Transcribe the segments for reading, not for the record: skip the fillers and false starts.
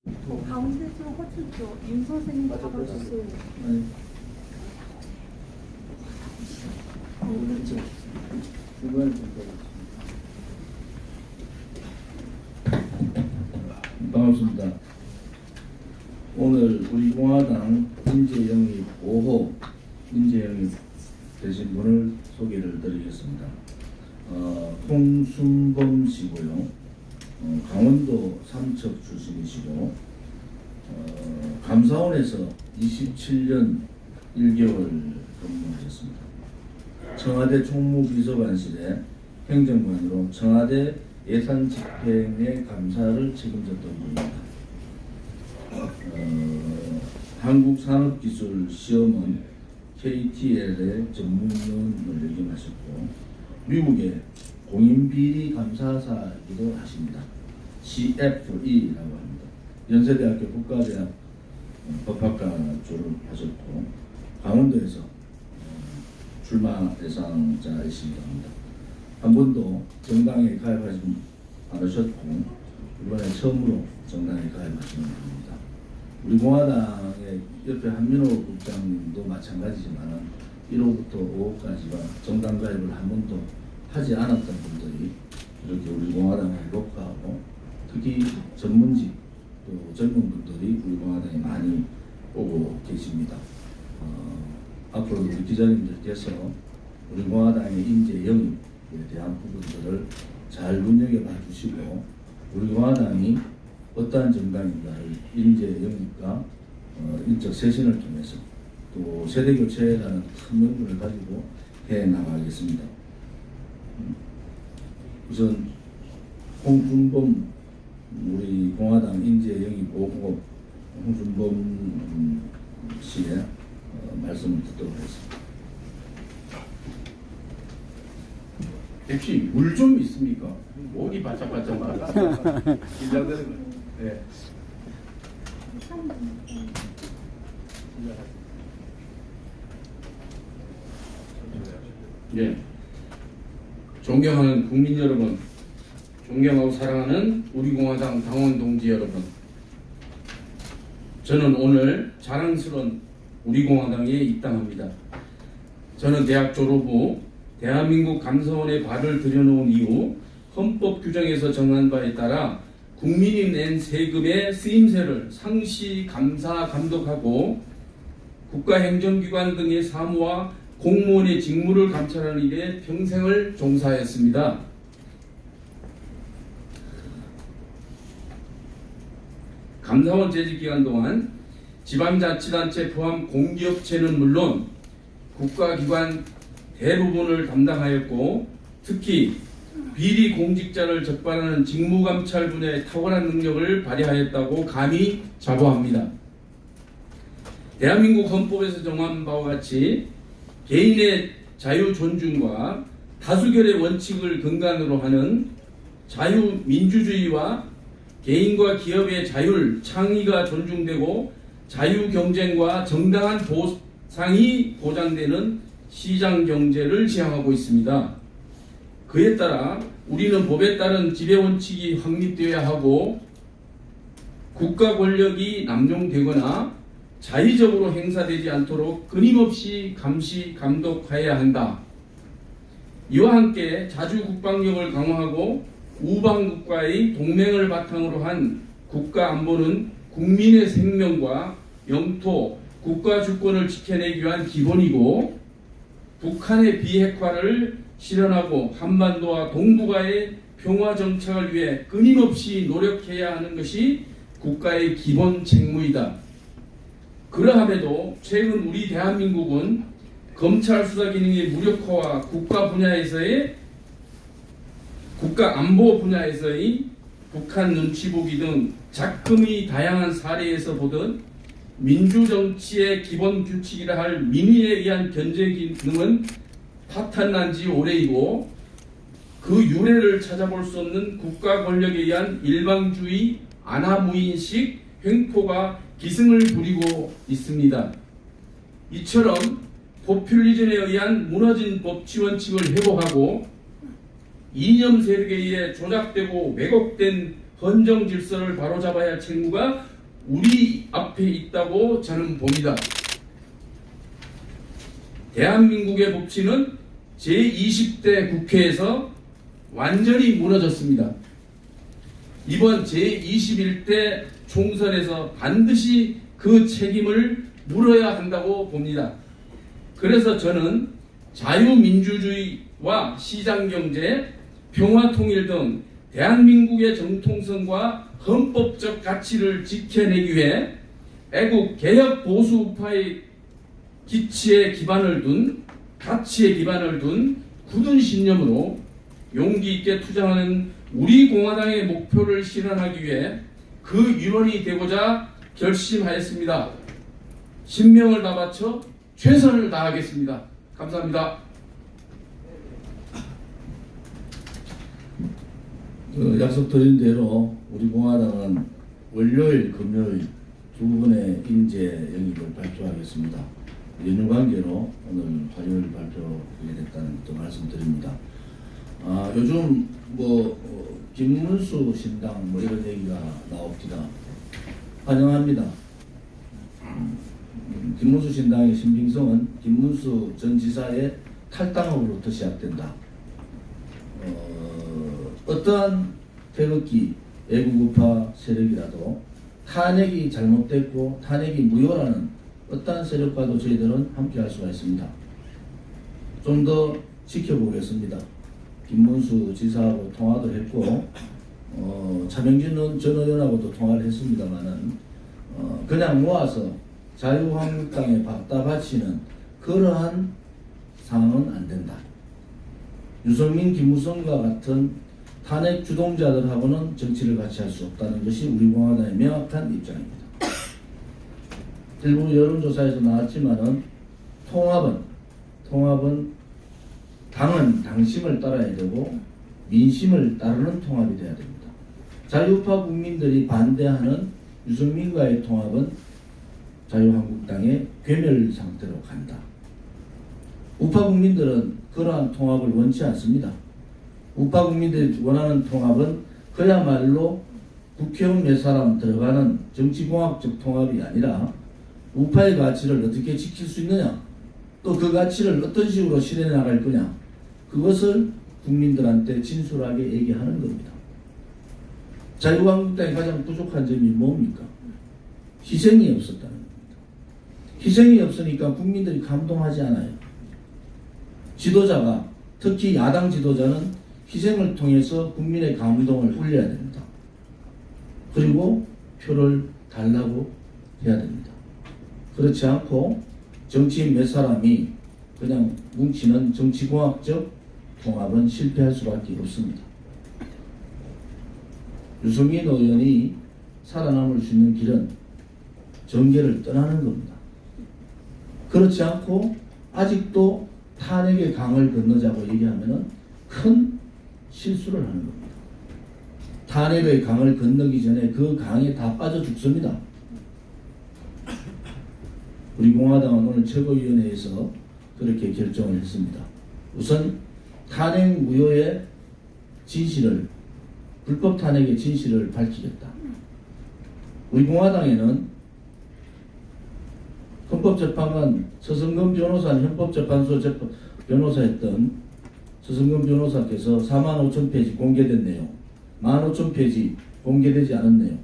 가운데 쪽 호출 쪽 윤 선생님 잡아주세요. 중간에 좀 반갑습니다. 오늘 우리 공화당 인재영입 5호 인재영입 되신 분을 소개를 드리겠습니다. 홍순범 씨고요. 강원도 삼척 출신이시고 감사원에서 27년 1개월 근무하셨습니다. 청와대 총무비서관실의 행정관으로 청와대 예산 집행의 감사를 책임졌던 분입니다. 한국산업기술시험은 KTL의 전문위원을 역임하셨고 미국의 공인비리 감사사이기도 하십니다. CFE라고 합니다. 연세대학교 국가대학 법학과 졸업하셨고 강원도에서 출마 대상자이시기도 합니다. 한 번도 정당에 가입하지 않으셨고 이번에 처음으로 정당에 가입하시는 분입니다. 우리 공화당의 옆에 한민호 국장님도 마찬가지지만 1호부터 5호까지가 정당 가입을 한 번도 하지 않았던 분들이 이렇게 우리 공화당에 녹화하고 특히 전문직 또 젊은 분들이 우리 공화당에 많이 오고 계십니다. 앞으로 우리 기자님들께서 우리 공화당의 인재 영입에 대한 부분들을 잘 눈여겨봐 주시고 우리 공화당이 어떠한 정당인가를 인재 영입과 인적 쇄신을 통해서 또 세대 교체라는 큰 명분을 가지고 해 나가겠습니다. 우선 홍순범 우리 공화당 인재 영입 5호 홍순범 씨의 말씀을 듣도록 하겠습니다. 혹시 물 좀 있습니까? 목이 바짝바짝 말아. 긴장되는 거예요. 네. 예. 존경하는 국민 여러분, 존경하고 사랑하는 우리 공화당 당원 동지 여러분, 저는 오늘 자랑스러운 우리 공화당에 입당합니다. 저는 대학 졸업 후 대한민국 감사원에 발을 들여놓은 이후 헌법 규정에서 정한 바에 따라 국민이 낸 세금의 쓰임새를 상시 감사 감독하고 국가행정기관 등의 사무와 공무원의 직무를 감찰하는 일에 평생을 종사했습니다. 감사원 재직 기간 동안 지방자치단체 포함 공기업체는 물론 국가기관 대부분을 담당하였고 특히 비리 공직자를 적발하는 직무감찰 분야의 탁월한 능력을 발휘하였다고 감히 자부합니다. 대한민국 헌법에서 정한 바와 같이 개인의 자유 존중과 다수결의 원칙을 근간으로 하는 자유민주주의와 개인과 기업의 자율, 창의가 존중되고 자유경쟁과 정당한 보상이 보장되는 시장경제를 지향하고 있습니다. 그에 따라 우리는 법에 따른 지배원칙이 확립되어야 하고 국가 권력이 남용되거나 자의적으로 행사되지 않도록 끊임없이 감시, 감독해야 한다. 이와 함께 자주국방력을 강화하고 우방국가의 동맹을 바탕으로 한 국가안보는 국민의 생명과 영토, 국가 주권을 지켜내기 위한 기본이고 북한의 비핵화를 실현하고 한반도와 동북아의 평화 정착을 위해 끊임없이 노력해야 하는 것이 국가의 기본 책무이다. 그러함에도 최근 우리 대한민국은 검찰 수사 기능의 무력화와 국가 분야에서의 국가 안보 분야에서의 북한 눈치 보기 등 작금의 다양한 사례에서 보듯 민주정치의 기본 규칙이라 할 민의에 의한 견제 기능은 파탄난 지 오래이고 그 유래를 찾아볼 수 없는 국가 권력에 의한 일방주의 안하무인식 횡포가 기승을 부리고 있습니다. 이처럼 포퓰리즘에 의한 무너진 법치 원칙을 회복하고 이념 세력에 의해 조작되고 왜곡된 헌정 질서를 바로잡아야 할 책무가 우리 앞에 있다고 저는 봅니다. 대한민국의 법치는 제20대 국회에서 완전히 무너졌습니다. 이번 제21대 총선에서 반드시 그 책임을 물어야 한다고 봅니다. 그래서 저는 자유민주주의와 시장경제, 평화통일 등 대한민국의 정통성과 헌법적 가치를 지켜내기 위해 애국 개혁 보수 우파의 가치에 기반을 둔 굳은 신념으로 용기 있게 투쟁하는 우리 공화당의 목표를 실현하기 위해 그 일원이 되고자 결심하였습니다. 신명을 다 바쳐 최선을 다하겠습니다. 감사합니다. 약속드린 대로 우리 공화당은 월요일, 금요일 두 번의 인재 영입을 발표하겠습니다. 연휴 관계로 오늘 화요일 발표하게 됐다는 것도 말씀드립니다. 요즘 김문수 신당 이런 얘기가 나옵니다. 환영합니다. 김문수 신당의 신빙성은 김문수 전 지사의 탈당으로부터 시작된다. 어떠한 태극기 애국우파 세력이라도 탄핵이 잘못됐고 탄핵이 무효라는 어떠한 세력과도 저희들은 함께 할 수가 있습니다. 좀 더 지켜보겠습니다. 김문수 지사하고 통화도 했고 차명진 전 의원하고도 통화를 했습니다만은 그냥 모아서 자유한국당에 갖다 바치는 그러한 상황은 안 된다. 유승민, 김무성과 같은 탄핵 주동자들하고는 정치를 같이 할 수 없다는 것이 우리 공화당의 명확한 입장입니다. 일부 여론조사에서 나왔지만은 통합은 당은 당심을 따라야 되고 민심을 따르는 통합이 돼야 됩니다. 자유우파 국민들이 반대하는 유승민과의 통합은 자유한국당의 괴멸 상태로 간다. 우파 국민들은 그러한 통합을 원치 않습니다. 우파 국민들이 원하는 통합은 그야말로 국회의원 몇 사람 들어가는 정치공학적 통합이 아니라 우파의 가치를 어떻게 지킬 수 있느냐, 또 그 가치를 어떤 식으로 실현해 나갈 거냐, 그것을 국민들한테 진솔하게 얘기하는 겁니다. 자유한국당의 가장 부족한 점이 뭡니까? 희생이 없었다는 겁니다. 희생이 없으니까 국민들이 감동하지 않아요. 지도자가, 특히 야당 지도자는 희생을 통해서 국민의 감동을 울려야 됩니다. 그리고 표를 달라고 해야 됩니다. 그렇지 않고 정치인 몇 사람이 그냥 뭉치는 정치공학적 통합은 실패할 수밖에 없습니다. 유승민 의원이 살아남을 수 있는 길은 정계를 떠나는 겁니다. 그렇지 않고 아직도 탄핵의 강을 건너자고 얘기하면 큰 실수를 하는 겁니다. 탄핵의 강을 건너기 전에 그 강에 다 빠져 죽습니다. 우리 공화당은 오늘 최고위원회에서 그렇게 결정을 했습니다. 우선 탄핵 무효의 진실을, 불법 탄핵의 진실을 밝히겠다. 우리 공화당에는 헌법재판관 서성근 변호사는 헌법재판소 변호사였던 서성근 변호사께서 45,000페이지 공개된 내용, 15,000페이지 공개되지 않은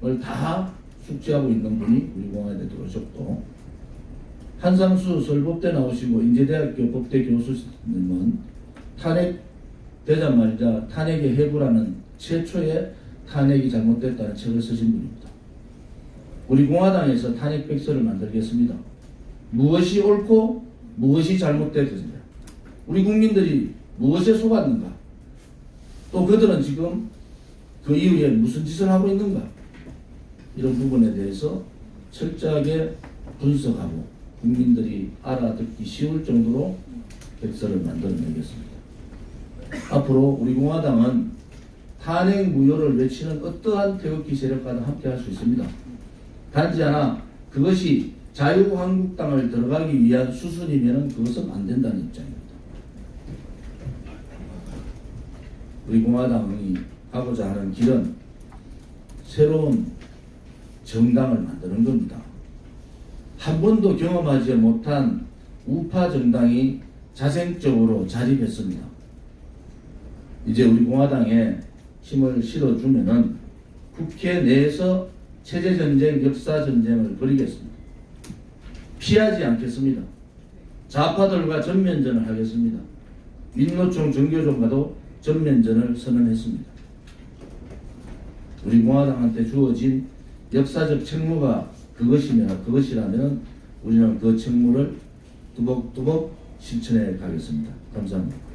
내용을 다 숙지하고 있는 분이 우리 공화당에 들어오셨고, 한상수 서울법대 나오시고 인제대학교 법대 교수님은 탄핵 되자마자 탄핵의 해부라는 최초의 탄핵이 잘못됐다는 책을 쓰신 분입니다. 우리 공화당에서 탄핵 백서를 만들겠습니다. 무엇이 옳고 무엇이 잘못됐는가, 우리 국민들이 무엇에 속았는가, 또 그들은 지금 그 이후에 무슨 짓을 하고 있는가, 이런 부분에 대해서 철저하게 분석하고 국민들이 알아듣기 쉬울 정도로 백서를 만들어내겠습니다. 앞으로 우리 공화당은 탄핵 무효를 외치는 어떠한 태극기 세력과도 함께 할 수 있습니다. 단지 하나, 그것이 자유한국당을 들어가기 위한 수순이면 그것은 안 된다는 입장입니다. 우리 공화당이 가고자 하는 길은 새로운 정당을 만드는 겁니다. 한 번도 경험하지 못한 우파 정당이 자생적으로 자립했습니다. 이제 우리 공화당에 힘을 실어주면은 국회 내에서 체제전쟁, 역사전쟁을 벌이겠습니다. 피하지 않겠습니다. 좌파들과 전면전을 하겠습니다. 민노총 정교조과도 전면전을 선언했습니다. 우리 공화당한테 주어진 역사적 책무가 그것이라면 우리는 그 책무를 뚜벅뚜벅 실천해 가겠습니다. 감사합니다.